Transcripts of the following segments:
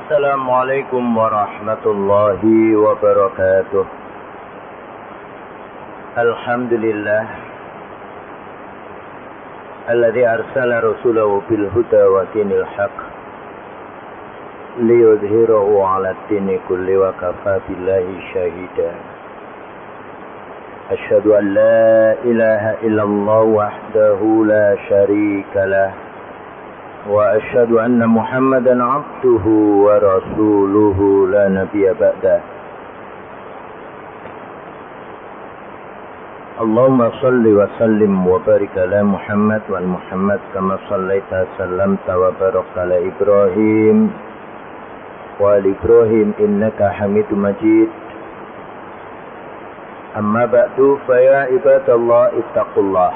السلام عليكم ورحمة الله وبركاته. الحمد لله الذي أرسل رسوله بالهدى ودين الحق ليظهره على الدين كله وكفى بالله شهيدا. أشهد أن لا إله إلا الله وحده لا شريك له وأشهد أن محمدا عبده ورسوله لا نبي بعده. اللهم صل وسلم وبارك على محمد وعلى محمد كما صليت وسلمت وباركت على إبراهيم وعلى إبراهيم إنك حميد مجيد. أما بعد فيا عباد الله اتقوا الله.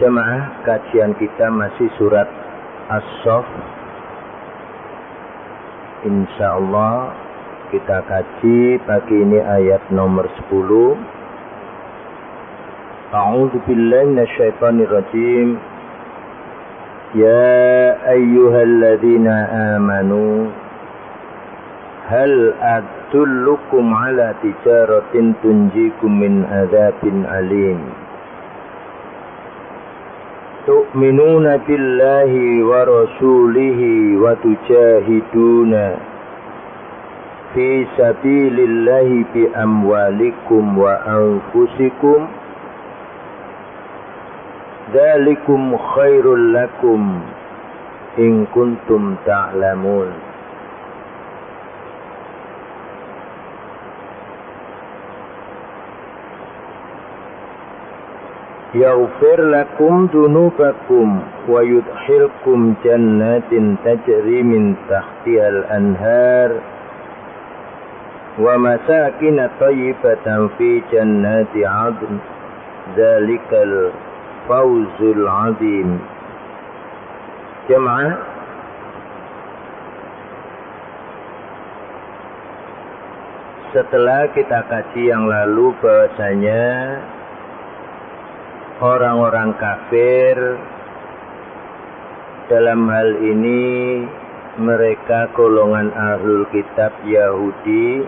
Jemaah, kajian kita masih surat As-Saff. Insyaallah kita kaji pagi ini ayat nomor 10. A'udzu billahi minasyaitonir rajim. Ya ayyuhalladzina amanu hal adullukum ala tijaratin tunjikum min adzabin alim. Tu'minuna billahi wa rasulihi wa tujahiduna fi sabilillahi bi amwalikum wa anfusikum. Dzalikum khairul lakum in kuntum ta'lamun. Yaghfir lakum dunubakum wa yudkhilkum jannatin tajri min tahtihal anhar wa masakin thayyibatan fi jannati 'adn dzalikal fawzul 'adzim. Jemaah, setelah kita kaji yang lalu bahwasanya orang-orang kafir dalam hal ini mereka golongan ahlul kitab Yahudi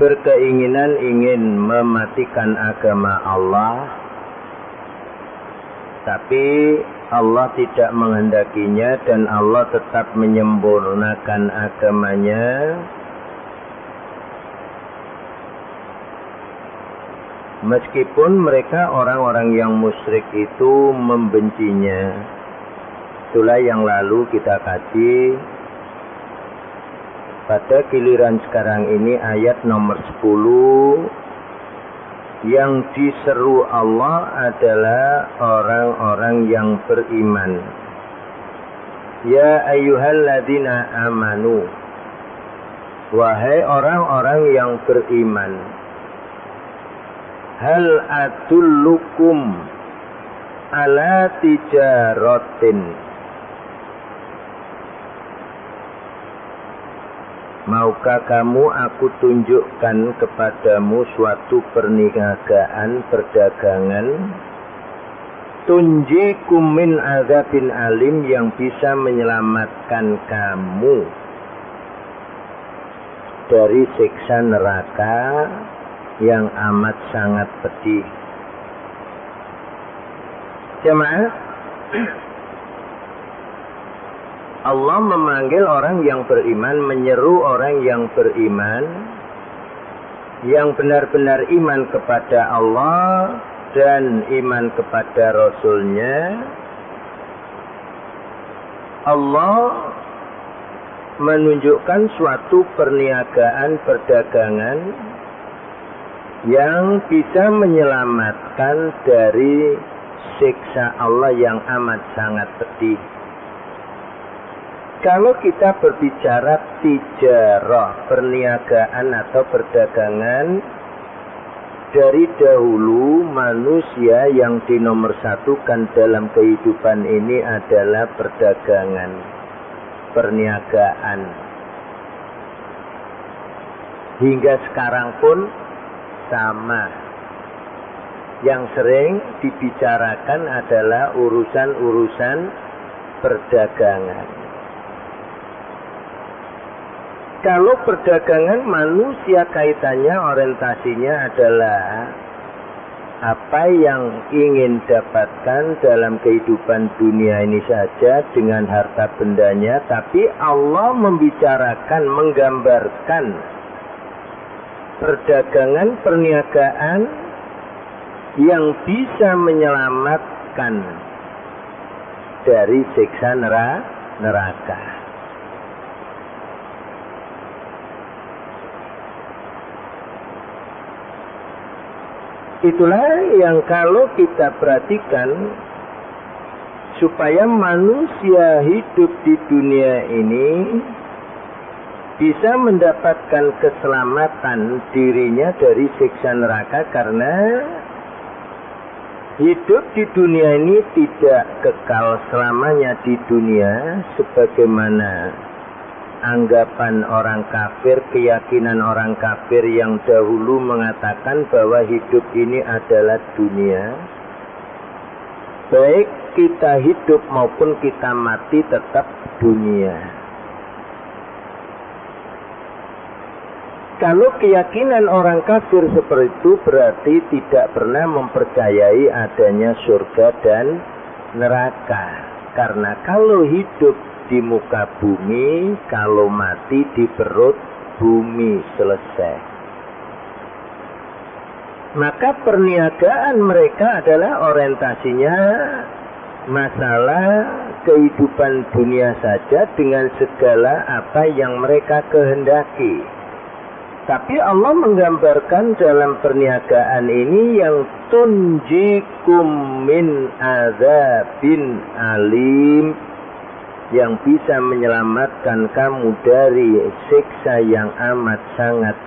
berkeinginan ingin mematikan agama Allah, tapi Allah tidak menghendakinya dan Allah tetap menyempurnakan agamanya. Meskipun mereka orang-orang yang musyrik itu membencinya. Itulah yang lalu kita kaji. Pada giliran sekarang ini ayat nomor 10. Yang diseru Allah adalah orang-orang yang beriman. Ya ayyuhalladzina amanu. Wahai orang-orang yang beriman. Hal adullukum ala tijaratin. Maukah kamu aku tunjukkan kepadamu suatu perniagaan, perdagangan, tunjikum min azabin alim, yang bisa menyelamatkan kamu dari siksa neraka yang amat sangat pedih. Jemaah, Allah memanggil orang yang beriman, menyeru orang yang beriman, yang benar-benar iman kepada Allah dan iman kepada Rasul-Nya. Allah menunjukkan suatu perniagaan, perdagangan yang bisa menyelamatkan dari siksa Allah yang amat sangat pedih. Kalau kita berbicara tijarah, perniagaan atau perdagangan, dari dahulu manusia yang dinomorsatukan dalam kehidupan ini adalah perdagangan, perniagaan. Hingga sekarang pun sama. Yang sering dibicarakan adalah urusan-urusan perdagangan. Kalau perdagangan, manusia kaitannya, orientasinya adalah apa yang ingin dapatkan dalam kehidupan dunia ini saja dengan harta bendanya. Tapi Allah membicarakan, menggambarkan perdagangan, perniagaan yang bisa menyelamatkan dari siksa neraka. Itulah yang kalau kita perhatikan, supaya manusia hidup di dunia ini bisa mendapatkan keselamatan dirinya dari siksa neraka, karena hidup di dunia ini tidak kekal selamanya di dunia, sebagaimana anggapan orang kafir, keyakinan orang kafir yang dahulu mengatakan bahwa hidup ini adalah dunia. Baik kita hidup maupun kita mati tetap dunia. Kalau keyakinan orang kafir seperti itu, berarti tidak pernah mempercayai adanya surga dan neraka. Karena kalau hidup di muka bumi, kalau mati di perut bumi, selesai. Maka perniagaan mereka adalah orientasinya masalah kehidupan dunia saja dengan segala apa yang mereka kehendaki. Tapi Allah menggambarkan dalam perniagaan ini yang tunjikum min azabin alim, yang bisa menyelamatkan kamu dari siksa yang amat sangat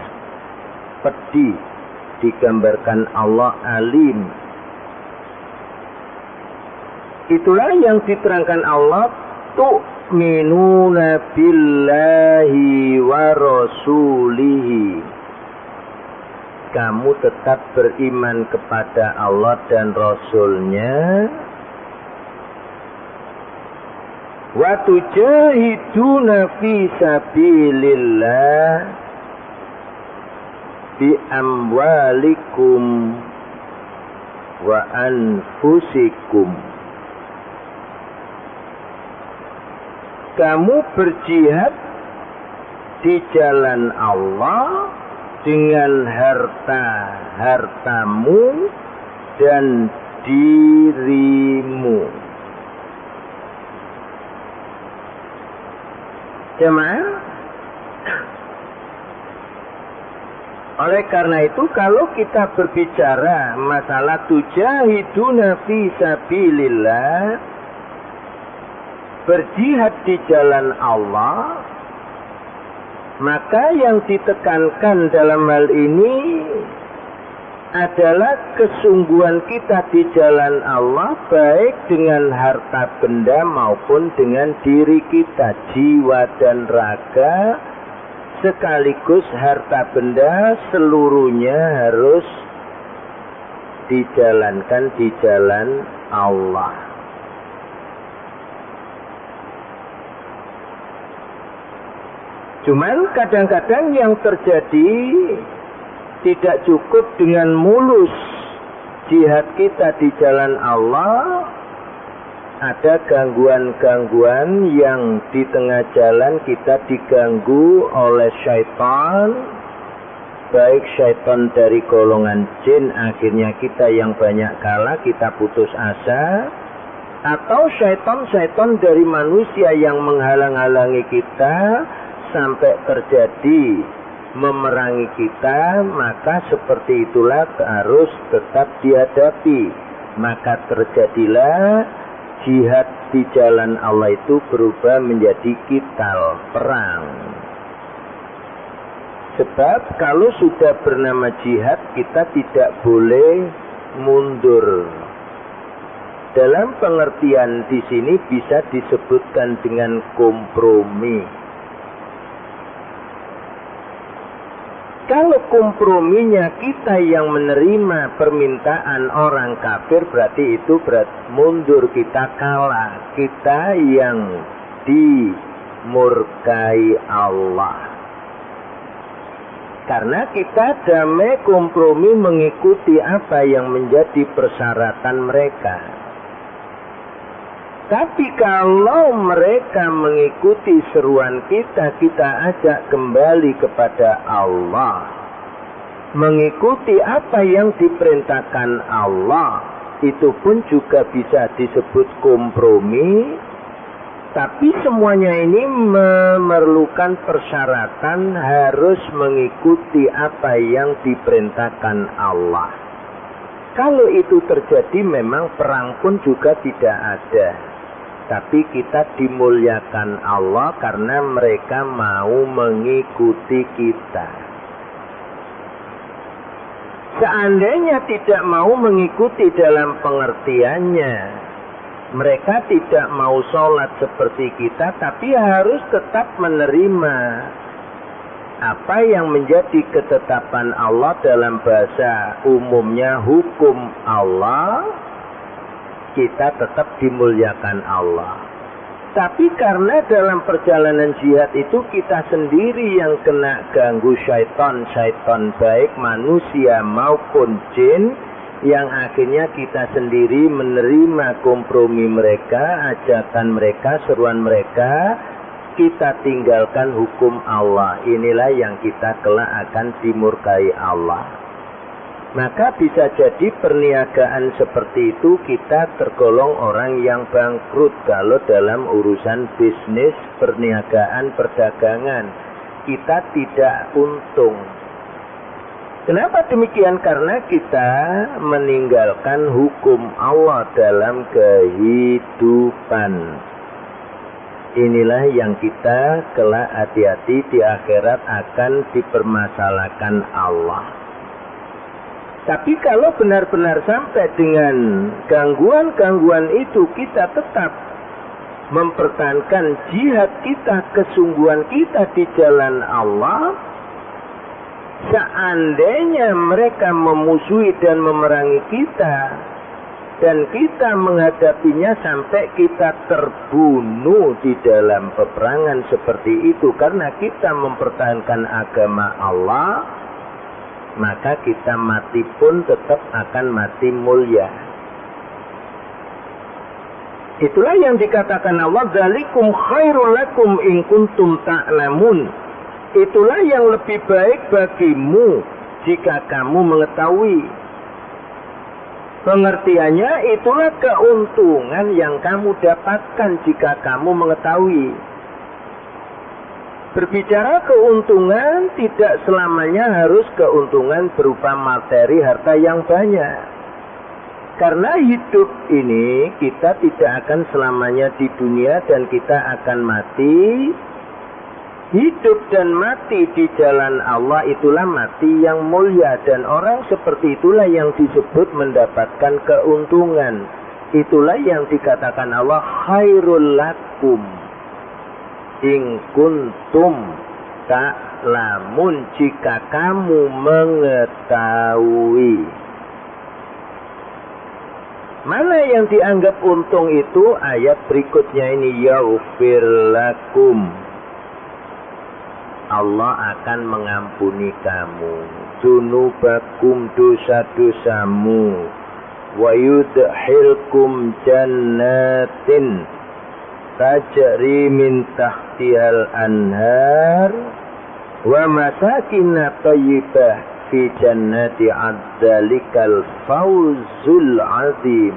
pedih. Digambarkan Allah alim. Itulah yang diterangkan Allah, tu'minuna billahi wa rasulihi. Kamu tetap beriman kepada Allah dan Rasulnya. Wa tujahiduna fi sabilillah bi amwalikum wa anfusikum. Kamu berjihad di jalan Allah dengan hartamu dan dirimu. Jemaah, oleh karena itu kalau kita berbicara masalah tujahiduna fi sabilillah, berjihad di jalan Allah, maka yang ditekankan dalam hal ini adalah kesungguhan kita di jalan Allah, baik dengan harta benda maupun dengan diri kita, jiwa dan raga, sekaligus harta benda seluruhnya harus dijalankan di jalan Allah. Cuman kadang-kadang yang terjadi, tidak cukup dengan mulus jihad kita di jalan Allah, ada gangguan-gangguan yang di tengah jalan kita diganggu oleh syaitan, baik syaitan dari golongan jin, akhirnya kita yang banyak kalah, kita putus asa, atau syaitan-syaitan dari manusia yang menghalang-halangi kita sampai terjadi memerangi kita, maka seperti itulah harus tetap dihadapi. Maka terjadilah jihad di jalan Allah itu berubah menjadi qital, perang. Sebab kalau sudah bernama jihad, kita tidak boleh mundur. Dalam pengertian di sini bisa disebutkan dengan kompromi. kalau komprominya kita yang menerima permintaan orang kafir, berarti itu mundur, kita kalah, kita yang dimurkai Allah. Karena kita damai kompromi mengikuti apa yang menjadi persyaratan mereka. Tapi kalau mereka mengikuti seruan kita, kita ajak kembali kepada Allah. Mengikuti apa yang diperintahkan Allah, itu pun juga bisa disebut kompromi. Tapi semuanya ini memerlukan persyaratan harus mengikuti apa yang diperintahkan Allah. Kalau itu terjadi memang perang pun juga tidak ada. Tapi kita dimuliakan Allah karena mereka mau mengikuti kita. Seandainya tidak mau mengikuti dalam pengertiannya, mereka tidak mau sholat seperti kita, tapi harus tetap menerima apa yang menjadi ketetapan Allah dalam bahasa umumnya hukum Allah. Kita tetap dimuliakan Allah. Tapi karena dalam perjalanan jihad itu kita sendiri yang kena ganggu syaitan baik manusia maupun jin, yang akhirnya kita sendiri menerima kompromi mereka, ajakan mereka, seruan mereka, kita tinggalkan hukum Allah. Inilah yang kita kelak akan dimurkai Allah. Maka bisa jadi perniagaan seperti itu kita tergolong orang yang bangkrut kalau dalam urusan bisnis, perniagaan, perdagangan. Kita tidak untung. Kenapa demikian? Karena kita meninggalkan hukum Allah dalam kehidupan. Inilah yang kita kelak hati-hati di akhirat akan dipermasalahkan Allah. Tapi kalau benar-benar sampai dengan gangguan-gangguan itu kita tetap mempertahankan jihad kita, kesungguhan kita di jalan Allah. Seandainya mereka memusuhi dan memerangi kita, dan kita menghadapinya sampai kita terbunuh di dalam peperangan seperti itu, karena kita mempertahankan agama Allah, maka kita mati pun tetap akan mati mulia. Itulah yang dikatakan Allah, dzalikum khairul lakum in kuntum ta'lamun. Itulah yang lebih baik bagimu jika kamu mengetahui. Pengertiannya, itulah keuntungan yang kamu dapatkan jika kamu mengetahui. Berbicara keuntungan tidak selamanya harus keuntungan berupa materi harta yang banyak. Karena hidup ini kita tidak akan selamanya di dunia dan kita akan mati. Hidup dan mati di jalan Allah itulah mati yang mulia, dan orang seperti itulah yang disebut mendapatkan keuntungan. Itulah yang dikatakan Allah khairul lakum in kuntum ta'lamun, jika kamu mengetahui. Mana yang dianggap untung itu? Ayat berikutnya ini, yaghfir lakum, Allah akan mengampuni kamu dzunubakum, dosa-dosamu, wa yudkhilkum jannatin tajri min tahtihal anhar wa masakin thayyibah fi jannati adzalikal fawzul azim.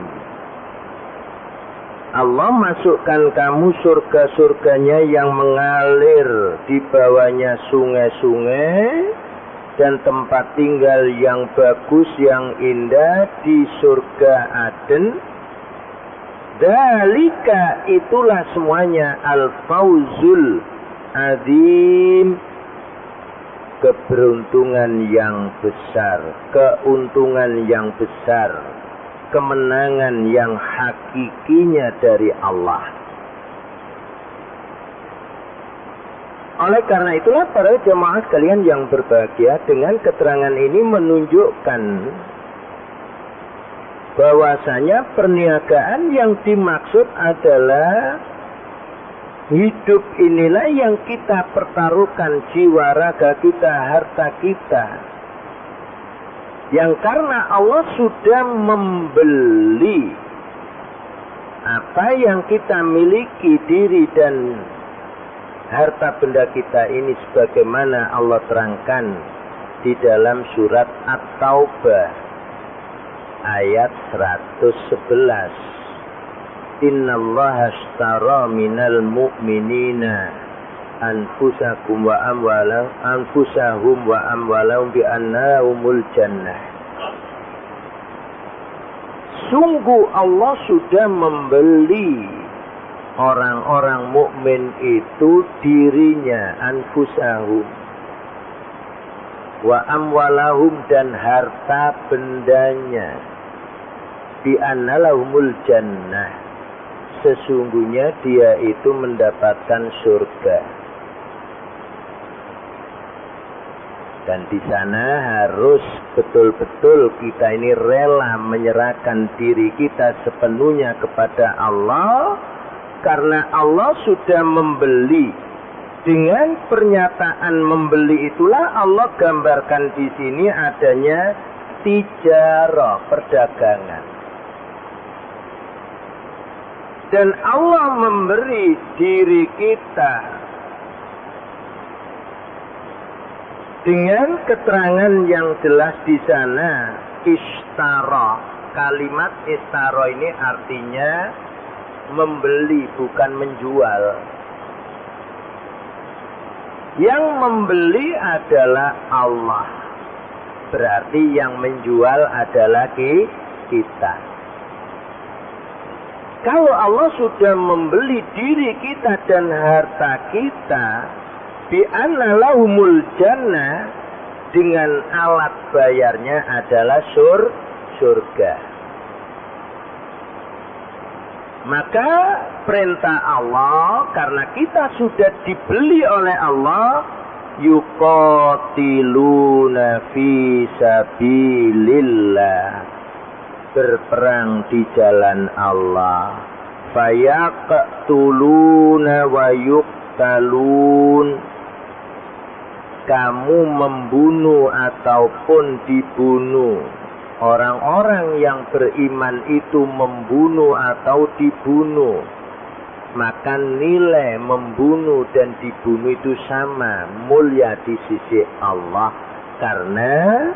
Allah masukkan kamu surga-surganya yang mengalir di bawahnya sungai-sungai dan tempat tinggal yang bagus, yang indah di surga Aden. Dzalika, itulah semuanya al-fawzul azim, keberuntungan yang besar, keuntungan yang besar, kemenangan yang hakikinya dari Allah. Oleh karena itulah para jemaah sekalian yang berbahagia, dengan keterangan ini menunjukkan bahwasanya perniagaan yang dimaksud adalah hidup inilah yang kita pertaruhkan, jiwa raga kita, harta kita. Yang karena Allah sudah membeli apa yang kita miliki, diri dan harta benda kita ini, sebagaimana Allah terangkan di dalam surat At-Taubah ayat 111. Innallaha ashtara minal mu'minina anfusahum wa amwalahum bi annahumul jannah. Sungguh Allah sudah membeli orang-orang mukmin itu dirinya, anfusahum wa amwalahum, dan harta bendanya, bi annalahumul jannah, sesungguhnya dia itu mendapatkan surga. Dan di sana harus betul-betul kita ini rela menyerahkan diri kita sepenuhnya kepada Allah, karena Allah sudah membeli. Dengan pernyataan membeli itulah Allah gambarkan di sini adanya tijarah, perdagangan. Dan Allah memberi diri kita dengan keterangan yang jelas di sana, ishtara. Kalimat ishtara ini artinya membeli, bukan menjual. Yang membeli adalah Allah. Berarti yang menjual adalah kita. Kalau Allah sudah membeli diri kita dan harta kita, bi anna lahumul jannah, dengan alat bayarnya adalah surga. Maka perintah Allah, karena kita sudah dibeli oleh Allah, yuqatiluna fi sabilillah, berperang di jalan Allah, fayaqtuluna wa yuqtalun, kamu membunuh ataupun dibunuh. Orang-orang yang beriman itu membunuh atau dibunuh, maka nilai membunuh dan dibunuh itu sama, mulia di sisi Allah. Karena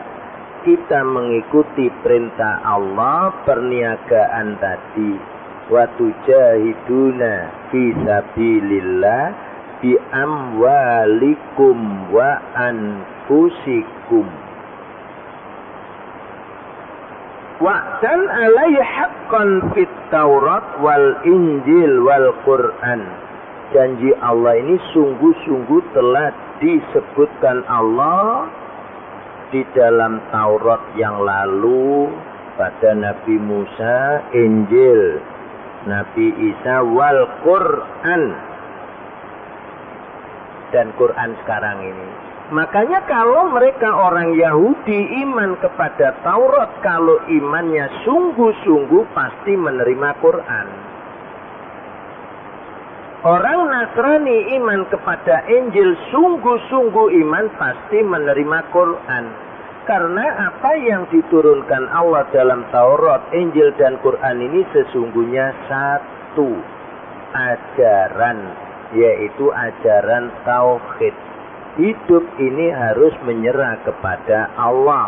kita mengikuti perintah Allah, perniagaan tadi. Wa tujahiduna fi sabilillah bi amwalikum wa anfusikum. Wa'dan alaihi haqqan fit Taurat wal Injil wal Quran. Janji Allah ini sungguh-sungguh telah disebutkan Allah di dalam Taurat yang lalu, pada Nabi Musa, Injil Nabi Isa, wal Quran, dan Quran sekarang ini. Makanya kalau mereka orang Yahudi iman kepada Taurat, kalau imannya sungguh-sungguh pasti menerima Quran. Orang Nasrani iman kepada Injil, sungguh-sungguh iman pasti menerima Quran. Karena apa yang diturunkan Allah dalam Taurat, Injil, dan Quran ini sesungguhnya satu ajaran, yaitu ajaran tauhid. Hidup ini harus menyerah kepada Allah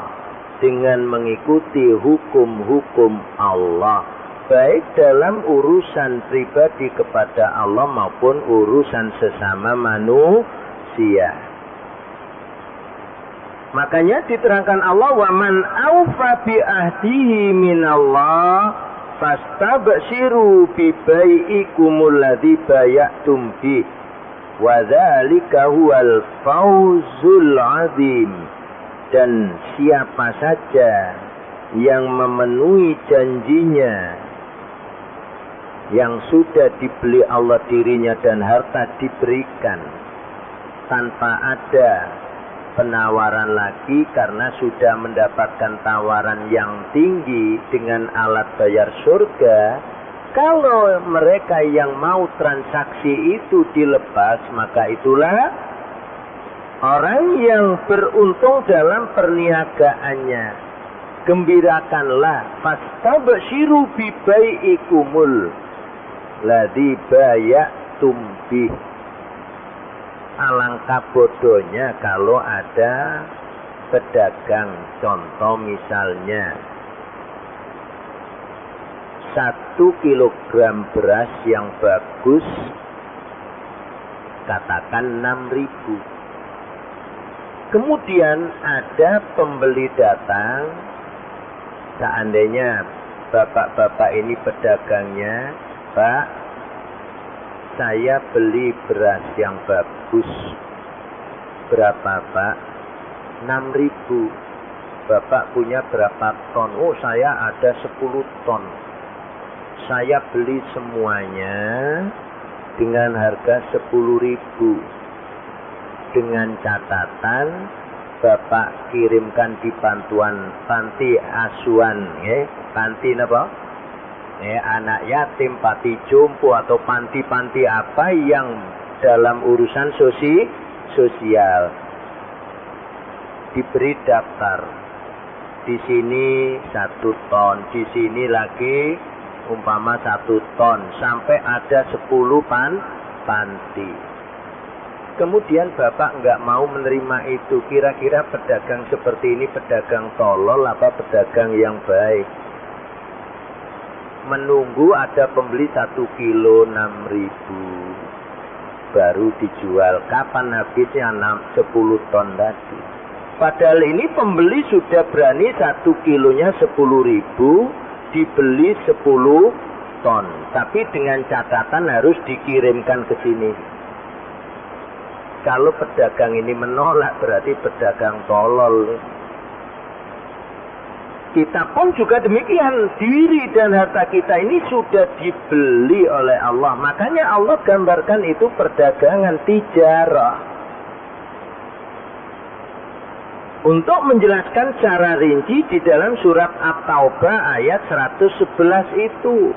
dengan mengikuti hukum-hukum Allah, baik dalam urusan pribadi kepada Allah maupun urusan sesama manusia. Makanya diterangkan Allah, wa man aufa bi ahdihi minallah fastabshiru bi bai'ikumul ladzi bay'tum bi. Wa dzalika huwal fawzul azim. Dan siapa saja yang memenuhi janjinya yang sudah dibeli Allah dirinya dan harta diberikan, tanpa ada penawaran lagi karena sudah mendapatkan tawaran yang tinggi dengan alat bayar surga. Kalau mereka yang mau transaksi itu dilepas, maka itulah orang yang beruntung dalam perniagaannya. Gembirakanlah, fastabshiru bi bai'ikumul ladzi baya'tum bih. Alangkah bodohnya kalau ada pedagang, contoh misalnya 1 kilogram beras yang bagus katakan 6.000. Kemudian ada pembeli datang, seandainya bapak-bapak ini pedagangnya, Pak, saya beli beras yang bagus. Berapa, Pak? 6.000. Bapak punya berapa ton? Oh, saya ada 10 ton. Saya beli semuanya dengan harga 10.000. Dengan catatan Bapak kirimkan di bantuan panti asuhan, panti apa? Anak yatim, panti jompo atau panti-panti apa yang dalam urusan sosial. Diberi daftar. Di sini 1 ton, di sini lagi umpama 1 ton, sampai ada 10 panti. Kemudian Bapak nggak mau menerima itu. Kira-kira pedagang seperti ini pedagang tolol apa pedagang yang baik? Menunggu ada pembeli 1 kilo 6.000 baru dijual. Kapan habisnya 10 ton tadi? Padahal ini pembeli sudah berani 1 kilonya 10.000 dibeli 10 ton. Tapi dengan catatan harus dikirimkan ke sini. Kalau pedagang ini menolak berarti pedagang tolol. Kita pun juga demikian. Diri dan harta kita ini sudah dibeli oleh Allah. Makanya Allah gambarkan itu perdagangan tijarah. Untuk menjelaskan secara rinci di dalam surat At-Taubah ayat 111 itu.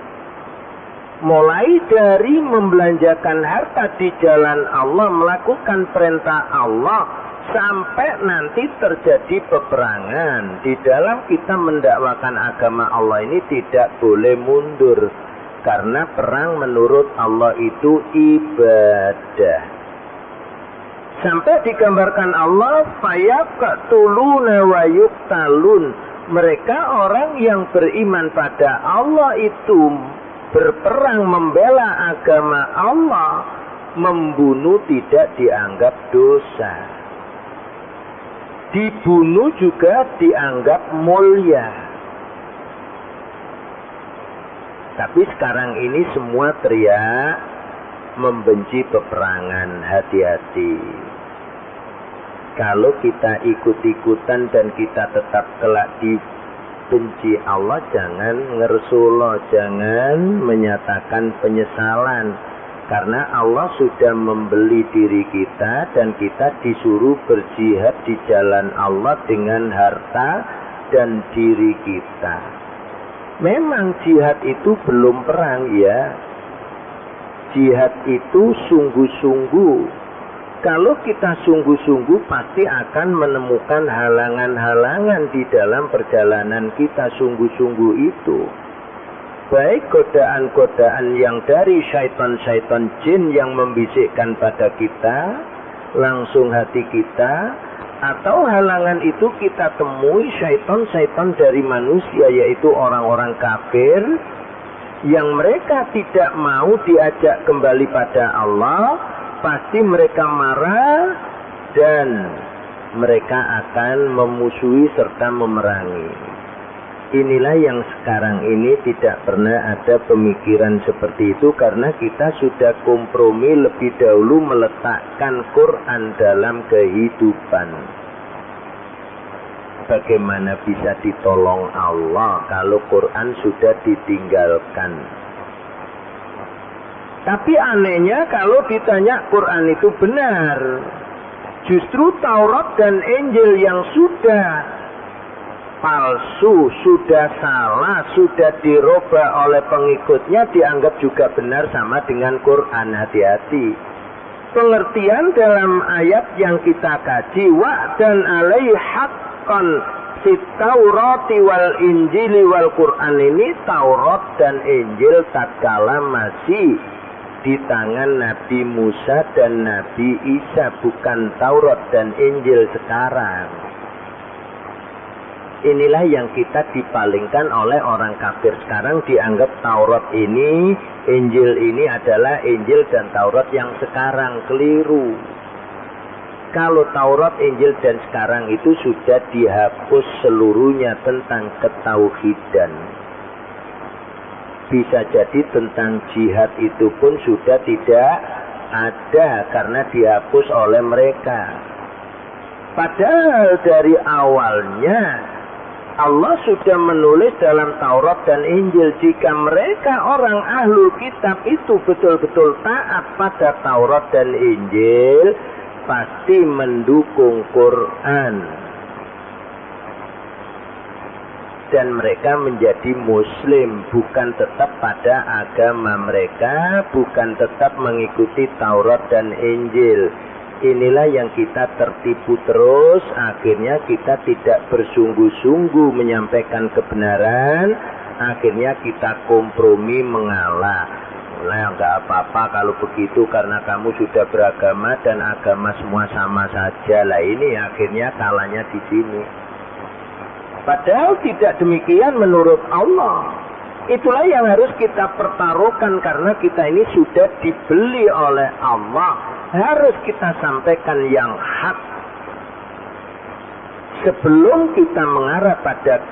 Mulai dari membelanjakan harta di jalan Allah, melakukan perintah Allah, sampai nanti terjadi peperangan. Di dalam kita mendakwakan agama Allah ini tidak boleh mundur. Karena perang menurut Allah itu ibadah. Sampai digambarkan Allah, fayaqtuluna wa yuqtalun. Mereka orang yang beriman pada Allah itu berperang membela agama Allah, membunuh tidak dianggap dosa. Dibunuh juga dianggap mulia. Tapi sekarang ini semua teriak membenci peperangan. Hati-hati. Kalau kita ikut-ikutan dan kita tetap kelak benci Allah, jangan ngersuloh, jangan menyatakan penyesalan. Karena Allah sudah membeli diri kita dan kita disuruh berjihad di jalan Allah dengan harta dan diri kita. Memang jihad itu belum perang ya. Jihad itu sungguh-sungguh. Kalau kita sungguh-sungguh pasti akan menemukan halangan-halangan di dalam perjalanan kita sungguh-sungguh itu. Baik godaan-godaan yang dari syaitan-syaitan jin yang membisikkan pada kita, langsung hati kita, atau halangan itu kita temui syaitan-syaitan dari manusia, yaitu orang-orang kafir, yang mereka tidak mau diajak kembali pada Allah. Pasti mereka marah dan mereka akan memusuhi serta memerangi. Inilah yang sekarang ini tidak pernah ada pemikiran seperti itu karena kita sudah kompromi lebih dahulu meletakkan Quran dalam kehidupan. Bagaimana bisa ditolong Allah kalau Quran sudah ditinggalkan? Tapi anehnya kalau ditanya Quran itu benar, Justru Taurat dan Injil yang sudah palsu, sudah salah, sudah dirubah oleh pengikutnya dianggap juga benar sama dengan Quran. Hati-hati. Pengertian dalam ayat yang kita kaji, wa dan alaihi haqqan fit Taurati wal Injili wal Quran, ini Taurat dan Injil tatkala masih di tangan Nabi Musa dan Nabi Isa, bukan Taurat dan Injil sekarang. Inilah yang kita dipalingkan oleh orang kafir sekarang, dianggap Taurat ini, Injil ini adalah Injil dan Taurat yang sekarang. Keliru. Kalau Taurat, Injil dan sekarang itu sudah dihapus seluruhnya tentang ketauhidan. Bisa jadi tentang jihad itu pun sudah tidak ada karena dihapus oleh mereka. Padahal dari awalnya Allah sudah menulis dalam Taurat dan Injil, jika mereka orang ahlul kitab itu betul-betul taat pada Taurat dan Injil, pasti mendukung Quran. Dan mereka menjadi muslim, bukan tetap pada agama mereka, bukan tetap mengikuti Taurat dan Injil. Inilah yang kita tertipu terus, akhirnya kita tidak bersungguh-sungguh menyampaikan kebenaran, akhirnya kita kompromi mengalah. Nah, enggak apa-apa kalau begitu karena kamu sudah beragama dan agama semua sama saja. Lah ini akhirnya kalahnya di sini. Padahal tidak demikian menurut Allah. Itulah yang harus kita pertaruhkan karena kita ini sudah dibeli oleh Allah. Harus kita sampaikan yang hak. Sebelum kita mengarah pada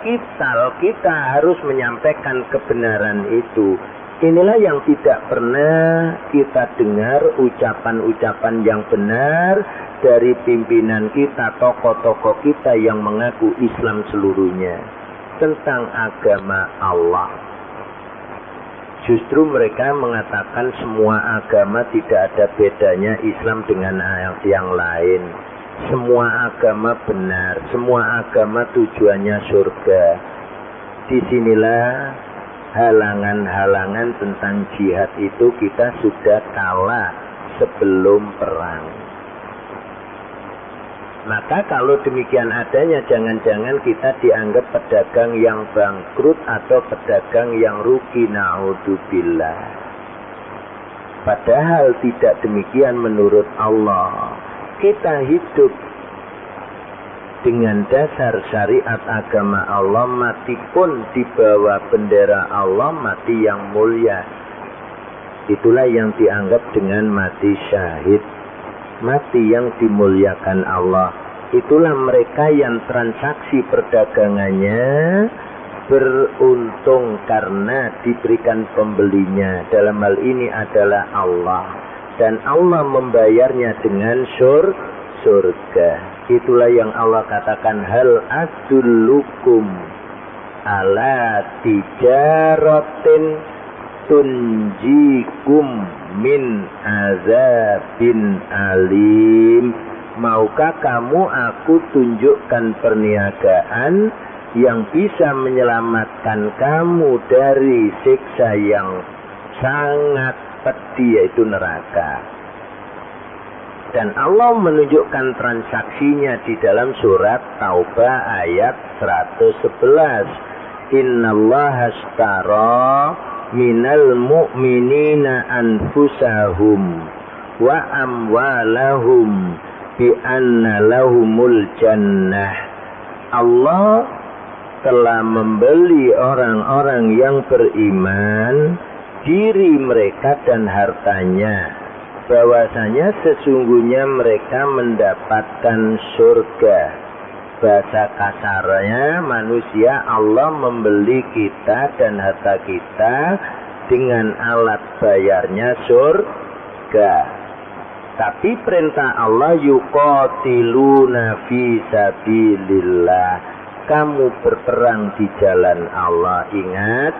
kita harus menyampaikan kebenaran itu. Inilah yang tidak pernah kita dengar ucapan-ucapan yang benar dari pimpinan kita, tokoh-tokoh kita yang mengaku Islam seluruhnya tentang agama Allah. Justru mereka mengatakan semua agama tidak ada bedanya Islam dengan yang lain. Semua agama benar, semua agama tujuannya surga. Disinilah halangan-halangan tentang jihad itu kita sudah kalah sebelum perang. Maka kalau demikian adanya, jangan-jangan kita dianggap pedagang yang bangkrut atau pedagang yang rugi. Na'udzubillah. Padahal tidak demikian menurut Allah. Kita hidup dengan dasar syariat agama Allah, mati pun di bawah bendera Allah, mati yang mulia. Itulah yang dianggap dengan mati syahid, mati yang dimuliakan Allah. Itulah mereka yang transaksi perdagangannya beruntung karena diberikan pembelinya. Dalam hal ini adalah Allah, dan Allah membayarnya dengan surga. Itulah yang Allah katakan, hal adullukum ala tijaratin tunjikum min azabin alim. Maukah kamu aku tunjukkan perniagaan yang bisa menyelamatkan kamu dari siksa yang sangat pedih, yaitu neraka. Dan Allah menunjukkan transaksinya di dalam surat Taubah ayat 111. Innallaha ashtara minal mu'minina anfusahum wa amwalahum bi anna lahumul jannah. Allah telah membeli orang-orang yang beriman diri mereka dan hartanya, bahwasanya sesungguhnya mereka mendapatkan surga. Bahasa kasarnya manusia, Allah membeli kita dan harta kita dengan alat bayarnya surga. Tapi perintah Allah, yuqatiluna fi sabilillah, kamu berperang di jalan Allah. Ingat,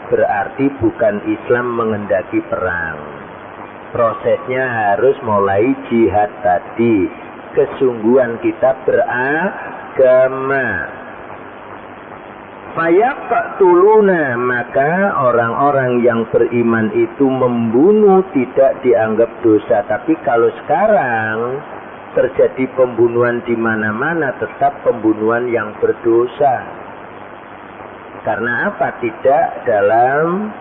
berarti bukan Islam mengendaki perang. Prosesnya harus mulai jihad tadi. kesungguhan kita beragama. Fayaqtuluna, maka orang-orang yang beriman itu membunuh tidak dianggap dosa. Tapi kalau sekarang terjadi pembunuhan di mana-mana, tetap pembunuhan yang berdosa. Karena apa? Tidak dalam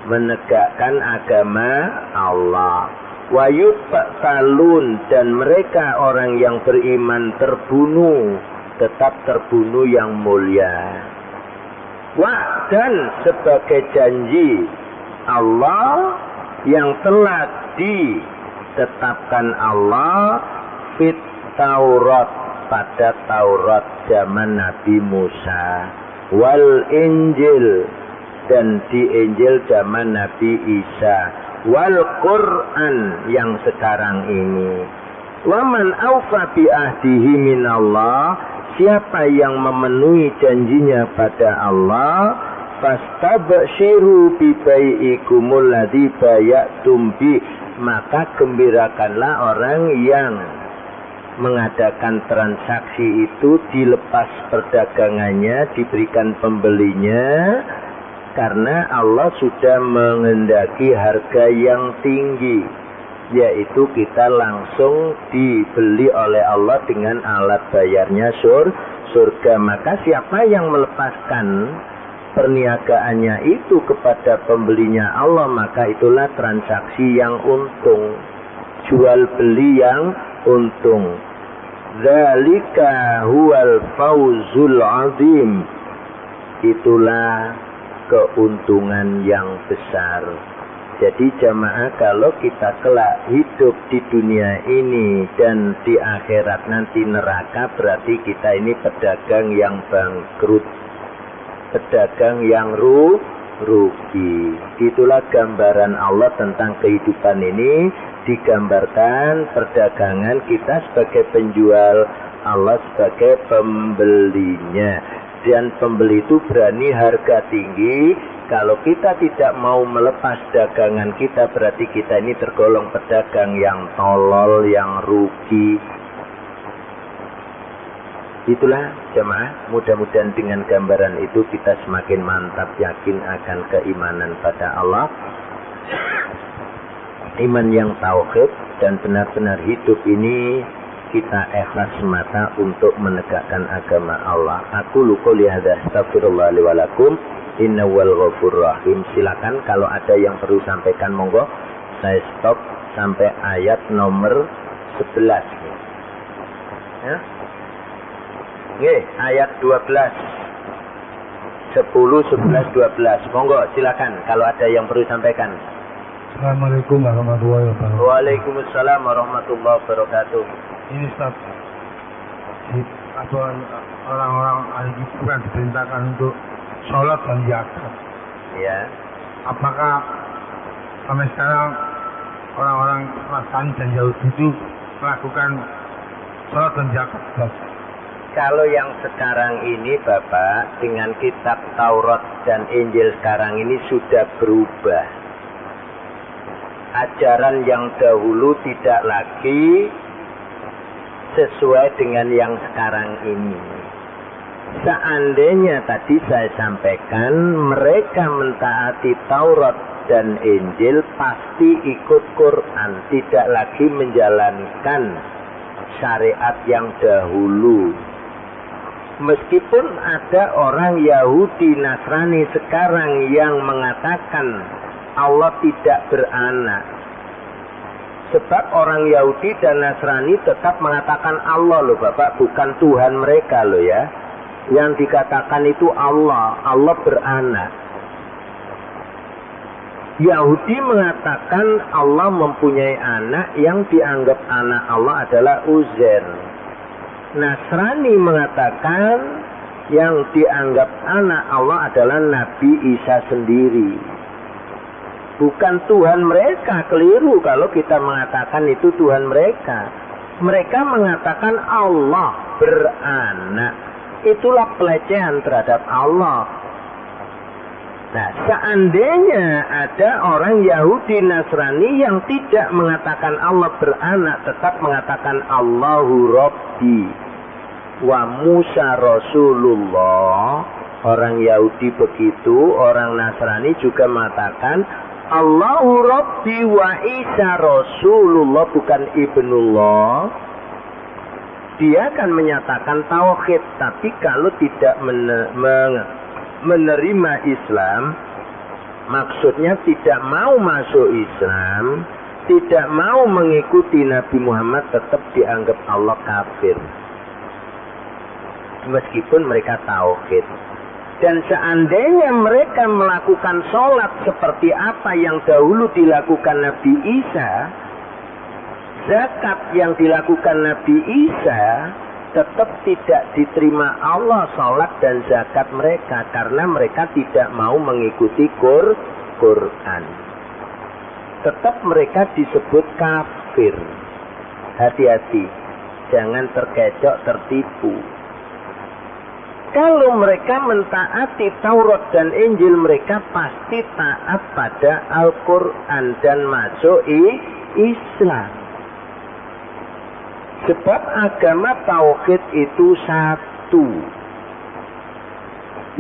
menegakkan agama Allah. Wa yuqtalun, dan mereka orang yang beriman terbunuh, tetap terbunuh yang mulia. Dan sebagai janji Allah yang telah ditetapkan Allah fit Taurat, pada Taurat zaman Nabi Musa, wal Injil, dan di Injil zaman Nabi Isa, wal Quran yang sekarang ini. Waman aufa bi ahdihi minallah, siapa yang memenuhi janjinya pada Allah, fastabshiru bi bai'ikumul ladzi bay'tum bi, maka gembirakanlah orang yang mengadakan transaksi itu, dilepas perdagangannya, diberikan pembelinya, karena Allah sudah menghendaki harga yang tinggi, yaitu kita langsung dibeli oleh Allah dengan alat bayarnya surga. Maka siapa yang melepaskan perniagaannya itu kepada pembelinya Allah, maka itulah transaksi yang untung, jual beli yang untung. Dzalika huwal fawzul azim, itulah keuntungan yang besar. Jadi jamaah, kalau kita kelak hidup di dunia ini dan di akhirat nanti neraka, berarti kita ini pedagang yang bangkrut, pedagang yang rugi. Itulah gambaran Allah tentang kehidupan ini. Digambarkan perdagangan kita sebagai penjual, Allah sebagai pembelinya. Dan pembeli itu berani harga tinggi. Kalau kita tidak mau melepas dagangan kita, berarti kita ini tergolong pedagang yang tolol, yang rugi. Itulah jemaah, mudah-mudahan dengan gambaran itu kita semakin mantap yakin akan keimanan pada Allah. Iman yang tauhid dan benar-benar hidup ini kita ikhlas semata untuk menegakkan agama Allah. Aku qouli hadza, astaghfirullah li wa lakum, innahu wal ghafurur rahim. Silakan kalau ada yang perlu sampaikan, monggo. Saya stop sampai ayat nomor 11. Ya. Nggih, ayat 12. 10, 11, 12. Monggo silakan kalau ada yang perlu sampaikan. Assalamualaikum warahmatullahi wabarakatuh. Waalaikumsalam warahmatullahi wabarakatuh. Ini Ustaz, orang-orang ahli kuburan diperintahkan untuk sholat dan zakat. Ya. Apakah sampai sekarang orang-orang Nasrani dan Yahudi itu melakukan sholat dan zakat? Kalau yang sekarang ini Bapak, dengan kitab Taurat dan Injil sekarang ini sudah berubah. Ajaran yang dahulu tidak lagi sesuai dengan yang sekarang ini. Seandainya tadi saya sampaikan mereka mentaati Taurat dan Injil, pasti ikut Quran, tidak lagi menjalankan syariat yang dahulu. Meskipun ada orang Yahudi Nasrani sekarang yang mengatakan Allah tidak beranak. Sebab orang Yahudi dan Nasrani tetap mengatakan Allah loh Bapak, bukan Tuhan mereka loh ya. Yang dikatakan itu Allah beranak. Yahudi mengatakan Allah mempunyai anak, yang dianggap anak Allah adalah Uzair. Nasrani mengatakan yang dianggap anak Allah adalah Nabi Isa sendiri. Bukan Tuhan mereka, keliru kalau kita mengatakan itu Tuhan mereka. Mereka mengatakan Allah beranak. Itulah pelecehan terhadap Allah. Nah, seandainya ada orang Yahudi Nasrani yang tidak mengatakan Allah beranak, tetap mengatakan Allahu Rabbi wa Musa Rasulullah, orang Yahudi begitu, orang Nasrani juga mengatakan Allahu Rabbi wa Isa Rasulullah, bukan Ibnullah. Dia akan menyatakan tauhid, tapi kalau tidak menerima Islam, maksudnya tidak mau masuk Islam, tidak mau mengikuti Nabi Muhammad, tetap dianggap Allah kafir. Meskipun mereka tauhid. Dan seandainya mereka melakukan sholat seperti apa yang dahulu dilakukan Nabi Isa, zakat yang dilakukan Nabi Isa, tetap tidak diterima Allah sholat dan zakat mereka, karena mereka tidak mau mengikuti Quran. Tetap mereka disebut kafir. Hati-hati, jangan terkecoh, tertipu. Kalau mereka mentaati Taurat dan Injil, mereka pasti taat pada Al-Quran dan masuk Islam. Sebab agama tauhid itu satu.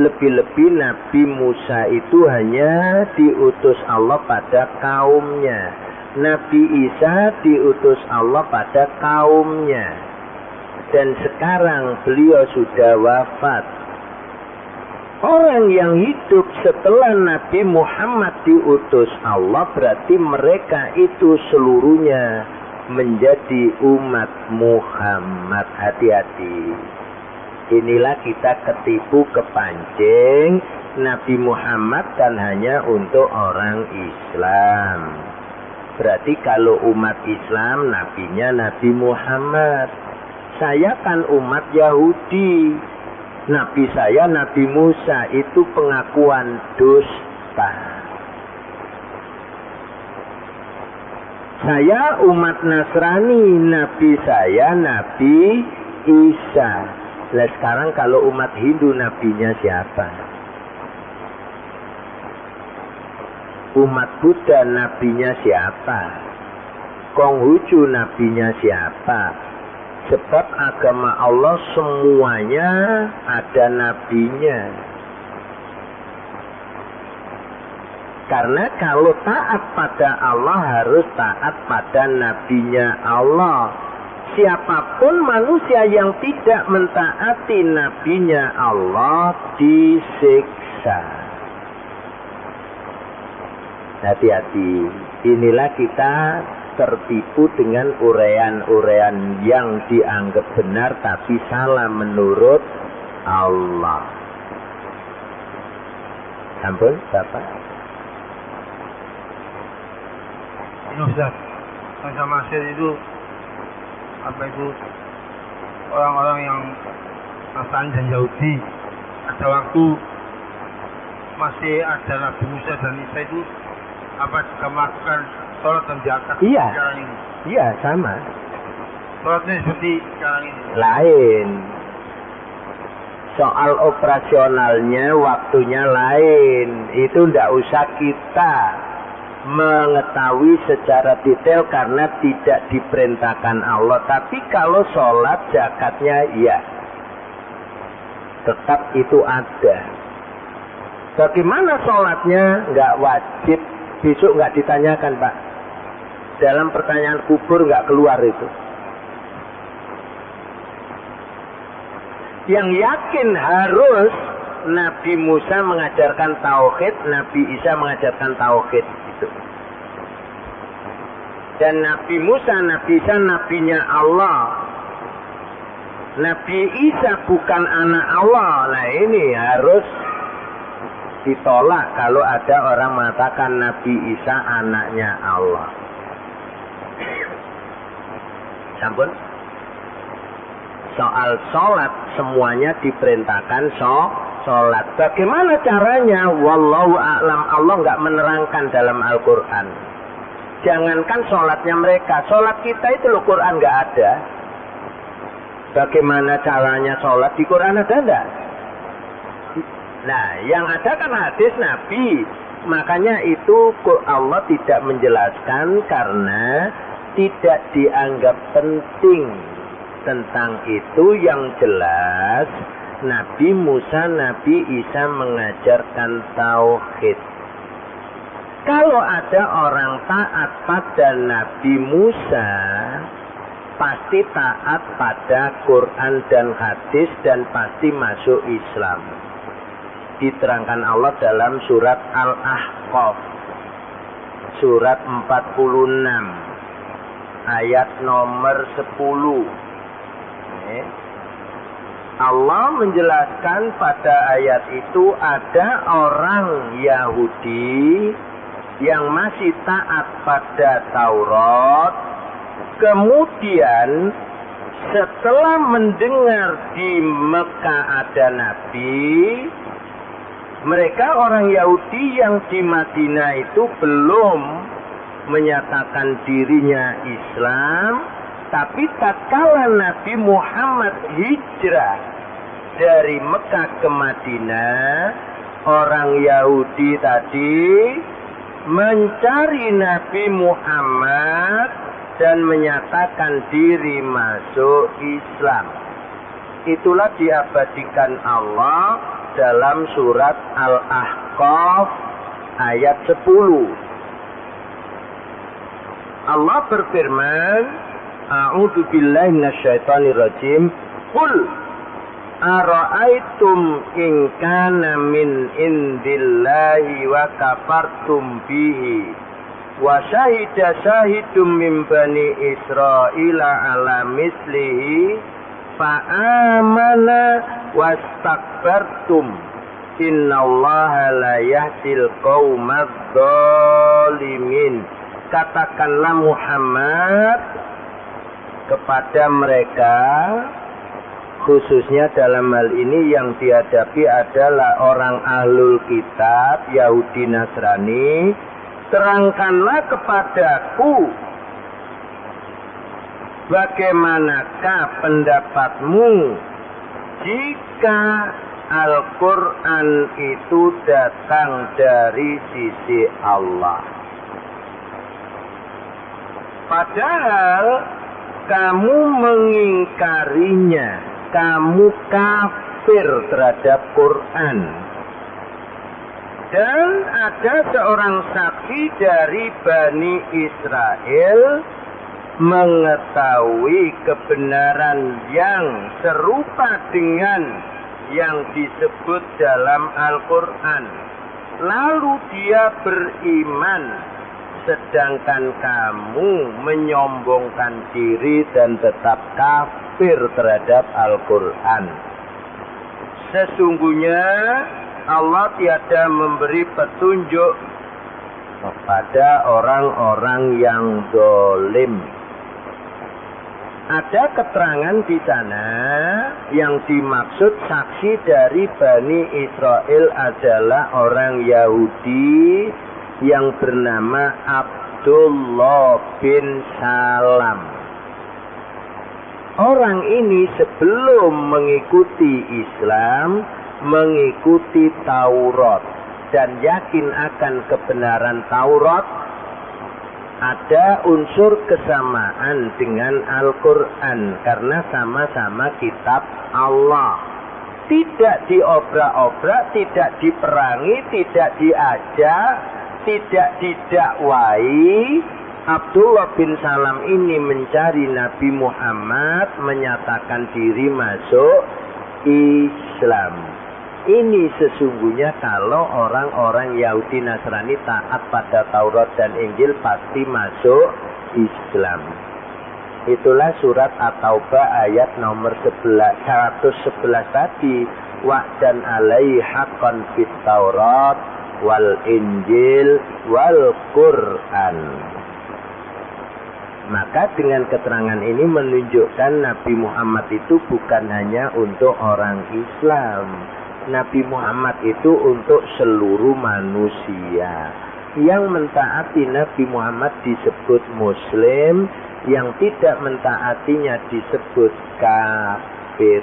Lebih-lebih Nabi Musa itu hanya diutus Allah pada kaumnya. Nabi Isa diutus Allah pada kaumnya. Dan sekarang beliau sudah wafat. Orang yang hidup setelah Nabi Muhammad diutus Allah, berarti mereka itu seluruhnya menjadi umat Muhammad. Hati-hati. Inilah kita ketipu, kepancing Nabi Muhammad dan hanya untuk orang Islam. Berarti kalau umat Islam, nabinya Nabi Muhammad. Saya kan umat Yahudi. Nabi saya Nabi Musa, itu pengakuan dusta. Saya umat Nasrani, Nabi saya Nabi Isa. Lah sekarang kalau umat Hindu, nabinya siapa? Umat Buddha, nabinya siapa? Konghucu, nabinya siapa? Sebab agama Allah semuanya ada nabinya. Karena kalau taat pada Allah harus taat pada nabinya Allah. Siapapun manusia yang tidak mentaati nabinya Allah disiksa. Hati-hati. Inilah kita tertipu dengan uraian-uraian yang dianggap benar tapi salah menurut Allah. Ampun, Bapak. Ini Ustaz, sama Masir itu apa itu orang-orang yang Nasrani dan Yahudi, ada waktu masih ada Nabi Musa dan Isa itu apa juga melakukan sholat dan zakat sekarang ini? Iya, sama. Sholatnya seperti sekarang ini? Lain. Soal operasionalnya, waktunya lain. Itu tidak usah kita mengetahui secara detail karena tidak diperintahkan Allah. Tapi kalau sholat, zakatnya iya. Tetap itu ada. Bagaimana sholatnya? Nggak wajib. Besok nggak ditanyakan, Pak. Dalam pertanyaan kubur nggak keluar itu. Yang yakin harus Nabi Musa mengajarkan tauhid, Nabi Isa mengajarkan tauhid itu. Dan Nabi Musa, Nabi Isa, nabinya Allah. Nabi Isa bukan anak Allah. Nah ini harus ditolak kalau ada orang mengatakan Nabi Isa anaknya Allah. Sampun. Soal sholat semuanya diperintahkan sholat. Bagaimana caranya? Wallahu a'lam. Allah nggak menerangkan dalam Al-Quran. Jangankan sholatnya mereka, sholat kita itu loh Quran nggak ada. Bagaimana caranya sholat di Quran ada enggak? Nah, yang ada kan hadis Nabi. Makanya itu Allah tidak menjelaskan karena tidak dianggap penting tentang itu. Yang jelas Nabi Musa, Nabi Isa mengajarkan tauhid. Kalau ada orang taat pada Nabi Musa, pasti taat pada Quran dan hadis dan pasti masuk Islam. Diterangkan Allah dalam surat Al-Ahqaf, surat 46, ayat nomor 10. Allah menjelaskan pada ayat itu ada orang Yahudi yang masih taat pada Taurat, kemudian setelah mendengar di Mekah ada Nabi, mereka orang Yahudi yang di Madinah itu belum menyatakan dirinya Islam, tapi tatkala Nabi Muhammad hijrah dari Mekah ke Madinah, orang Yahudi tadi mencari Nabi Muhammad dan menyatakan diri masuk Islam. Itulah diabadikan Allah dalam surat Al-Ahqaf ayat 10. Allah berfirman, A'udzu billahi minasyaitonir rajim. Qul ara'aitum in kana min indillahi wa kafartum bihi wa syahida syahidum min bani Israila ala mislihi fa amana wastakbartum innallaha la yahdil qaumadz dzalimin. Katakanlah Muhammad kepada mereka, khususnya dalam hal ini yang dihadapi adalah orang ahlul kitab, Yahudi Nasrani, terangkanlah kepadaku bagaimanakah pendapatmu jika Al-Quran itu datang dari sisi Allah. Padahal kamu mengingkarinya, kamu kafir terhadap Quran. Dan ada seorang saksi dari Bani Israel mengetahui kebenaran yang serupa dengan yang disebut dalam Al-Quran. Lalu dia beriman, sedangkan kamu menyombongkan diri dan tetap kafir terhadap Al-Quran. Sesungguhnya Allah tiada memberi petunjuk kepada orang-orang yang zalim. Ada keterangan di sana yang dimaksud saksi dari Bani Israel adalah orang Yahudi yang bernama Abdullah bin Salam. Orang ini sebelum mengikuti Islam, mengikuti Taurat dan yakin akan kebenaran Taurat, ada unsur kesamaan dengan Al-Quran karena sama-sama kitab Allah. Tidak diobrak-obrak, tidak diperangi, tidak diajak, tidak didakwai. Abdullah bin Salam ini mencari Nabi Muhammad, menyatakan diri masuk Islam. Ini sesungguhnya kalau orang-orang Yahudi Nasrani taat pada Taurat dan Injil pasti masuk Islam. Itulah surat At-Taubah ayat nomor 111 tadi. Wa'dan alaihi haqqan fit Taurat wal Injil wal Quran. Maka dengan keterangan ini menunjukkan Nabi Muhammad itu bukan hanya untuk orang Islam. Nabi Muhammad itu untuk seluruh manusia. Yang mentaati Nabi Muhammad disebut Muslim, yang tidak mentaatinya disebut kafir.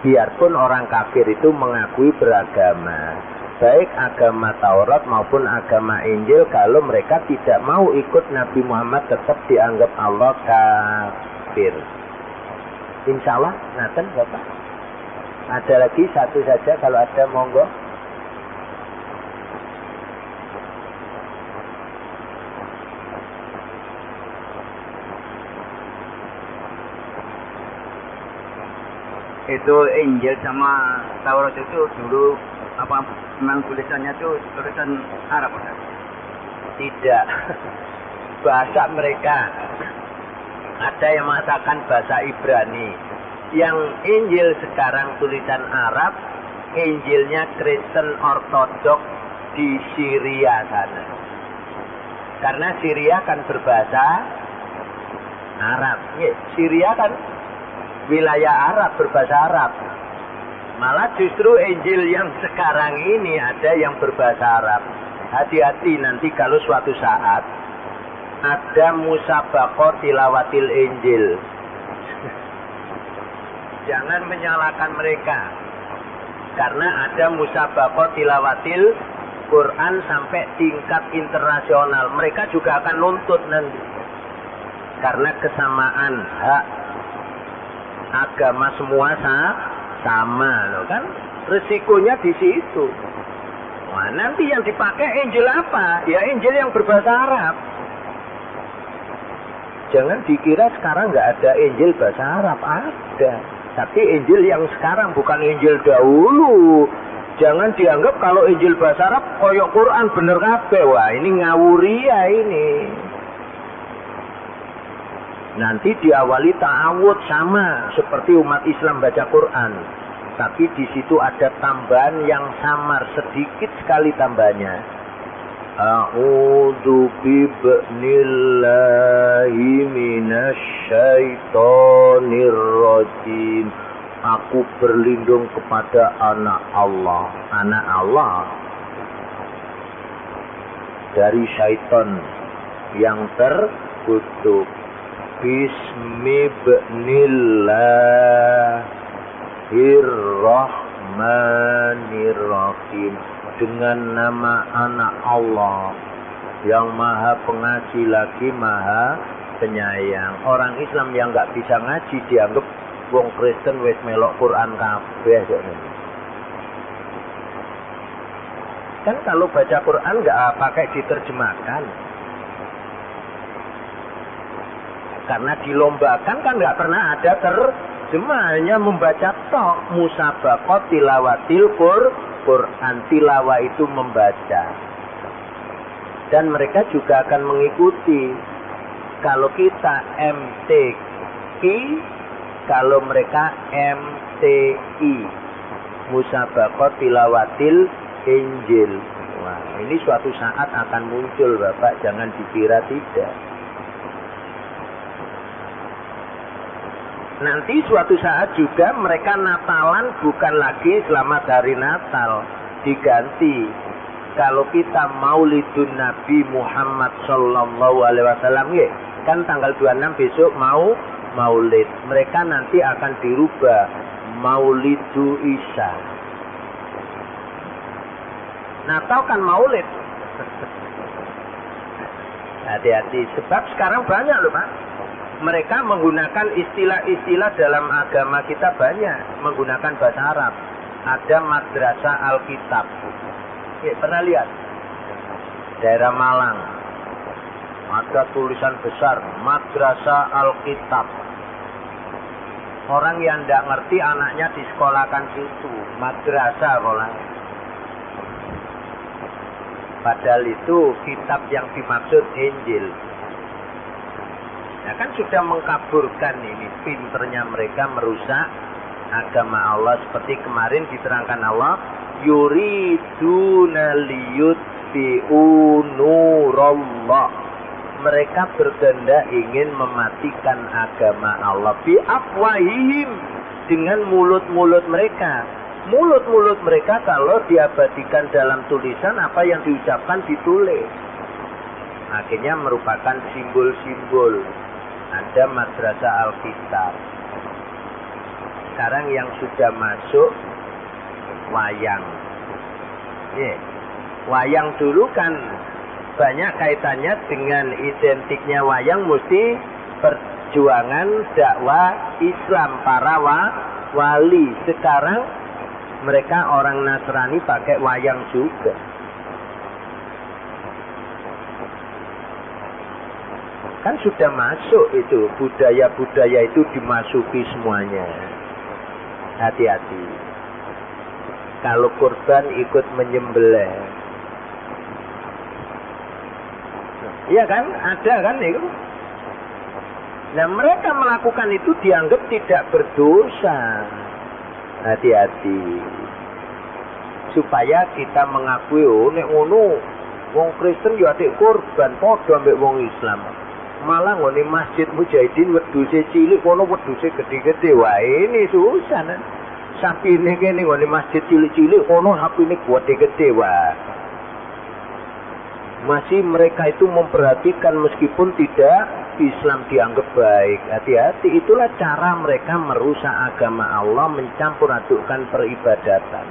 Biarpun orang kafir itu mengakui beragama, baik agama Taurat maupun agama Injil, kalau mereka tidak mau ikut Nabi Muhammad tetap dianggap Allah kafir. Insya Allah, Nathan Bapak. Ada lagi satu saja kalau ada, monggo. Itu Injil sama Taurat itu dulu apa memang tulisannya itu tulisan Arab, Ustaz? Tidak. Bahasa mereka. Ada yang mengatakan bahasa Ibrani. Yang Injil sekarang tulisan Arab, Injilnya Kristen Ortodok di Syria sana. Karena Syria kan berbahasa Arab. Syria kan wilayah Arab, berbahasa Arab. Malah justru Injil yang sekarang ini ada yang berbahasa Arab. Hati-hati nanti kalau suatu saat ada musabaqah tilawatil Injil. Jangan menyalahkan mereka. Karena ada musabaqah tilawatil Quran sampai tingkat internasional. Mereka juga akan nuntut nanti. Karena kesamaan hak agama semua sama loh kan, resikonya di situ. Wah, nanti yang dipakai Injil apa? Ya Injil yang berbahasa Arab. Jangan dikira sekarang nggak ada Injil bahasa Arab, ada. Tapi Injil yang sekarang bukan Injil dahulu. Jangan dianggap kalau Injil bahasa Arab koyok Quran bener kabeh. Wah, ini ngawuri ya ini. Nanti diawali ta'awud sama seperti umat Islam baca Quran. Tapi di situ ada tambahan yang samar, sedikit sekali tambahnya. A'udzu billahi minasyaitonir rajim. Aku berlindung kepada anak Allah. Anak Allah dari syaitan yang terkutuk. Bismillahirrahmanirrahim. Dengan nama anak Allah yang maha pengasih lagi maha penyayang. Orang Islam yang nggak bisa ngaji dianggap wong Kristen wis melok Quran kabeh. Kan kalau baca Quran nggak pakai diterjemahkan. Karena dilombakan kan nggak pernah ada terjemahnya, membaca tok. Musabaqah tilawatil Quran, tilawah itu membaca. Dan mereka juga akan mengikuti. Kalau kita MTQ, kalau mereka MTI, Musabaqah tilawatil Injil. Wah, ini suatu saat akan muncul, Bapak, jangan dikira tidak. Nanti suatu saat juga mereka Natalan bukan lagi selamat hari Natal, diganti. Kalau kita Maulidun Nabi Muhammad Sallallahu Alaihi Wasallam, ya, kan tanggal 26 besok mau Maulid. Mereka nanti akan dirubah Maulidu Isa. Natal kan Maulid. Hati-hati, sebab sekarang banyak loh, Pak. Mereka menggunakan istilah-istilah dalam agama kita banyak. Menggunakan bahasa Arab. Ada Madrasah Alkitab. Ya, pernah lihat? Daerah Malang. Ada tulisan besar. Madrasah Alkitab. Orang yang tidak ngerti anaknya disekolahkan situ. Madrasah malah. Padahal itu kitab yang dimaksud Injil. Ya kan sudah mengkaburkan ini, pinternya mereka merusak agama Allah. Seperti kemarin diterangkan Allah, yuriduna liyutfi'u nurallah. Mereka berkehendak ingin mematikan agama Allah bi afwahihim, dengan mulut-mulut mereka. Mulut-mulut mereka kalau diabadikan dalam tulisan, apa yang diucapkan ditulis. Akhirnya merupakan simbol-simbol. Ada Madrasah Alkitab. sekarang yang sudah masuk wayang. Wayang dulu kan banyak kaitannya dengan identiknya wayang, mesti perjuangan dakwah Islam para wali. Sekarang mereka orang Nasrani pakai wayang juga. Kan sudah masuk itu, budaya-budaya itu dimasuki semuanya. Hati-hati. Kalau kurban ikut menyembelih. Iya kan? Ada kan itu? Nah mereka melakukan itu dianggap tidak berdosa. Hati-hati. Supaya kita mengakui, oh nek ngono wong Kristen yo atik kurban padha ambek wong Islam. Malah ngene Masjid Mujahidin wedhuse cilik kono wedhuse gede-gede. Wah ini susah kan. Sapine kene ngene masjid cilik-cilik kono sapine gede-gede. Wah. Masih mereka itu memperhatikan meskipun tidak Islam dianggap baik. Hati-hati, itulah cara mereka merusak agama Allah, mencampur adukkan peribadatan.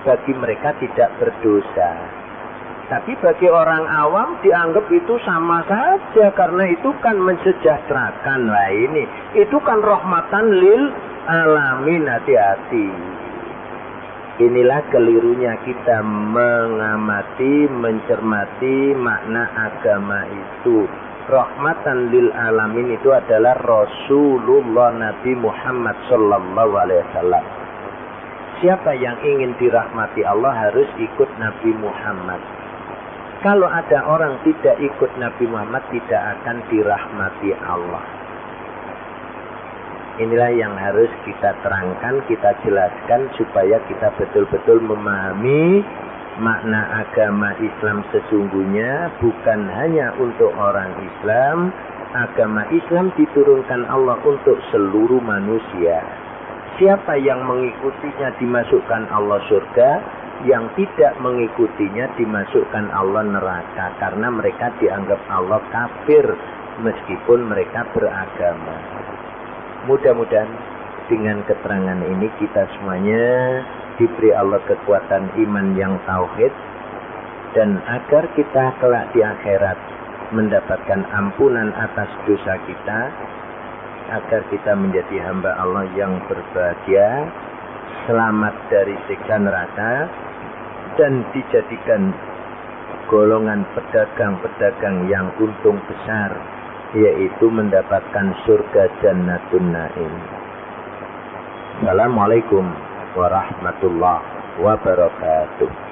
Bagi mereka tidak berdosa. Tapi bagi orang awam dianggap itu sama saja. Karena itu kan mensejahterakan. Nah ini, itu kan rahmatan lil alamin. Hati-hati. Inilah kelirunya kita mengamati, mencermati makna agama itu. Rahmatan lil alamin itu adalah Rasulullah Nabi Muhammad sallallahu alaihi wasallam. Siapa yang ingin dirahmati Allah harus ikut Nabi Muhammad. Kalau ada orang tidak ikut Nabi Muhammad, tidak akan dirahmati Allah. Inilah yang harus kita terangkan, kita jelaskan supaya kita betul-betul memahami makna agama Islam sesungguhnya. Bukan hanya untuk orang Islam, agama Islam diturunkan Allah untuk seluruh manusia. Siapa yang mengikutinya dimasukkan Allah surga, yang tidak mengikutinya dimasukkan Allah neraka. Karena mereka dianggap Allah kafir meskipun mereka beragama. Mudah-mudahan dengan keterangan ini kita semuanya diberi Allah kekuatan iman yang tauhid. Dan agar kita kelak di akhirat mendapatkan ampunan atas dosa kita. Agar kita menjadi hamba Allah yang berbahagia, selamat dari siksa neraka, dan dijadikan golongan pedagang-pedagang yang untung besar, yaitu mendapatkan surga Jannatun Naim. Assalamualaikum warahmatullahi wabarakatuh.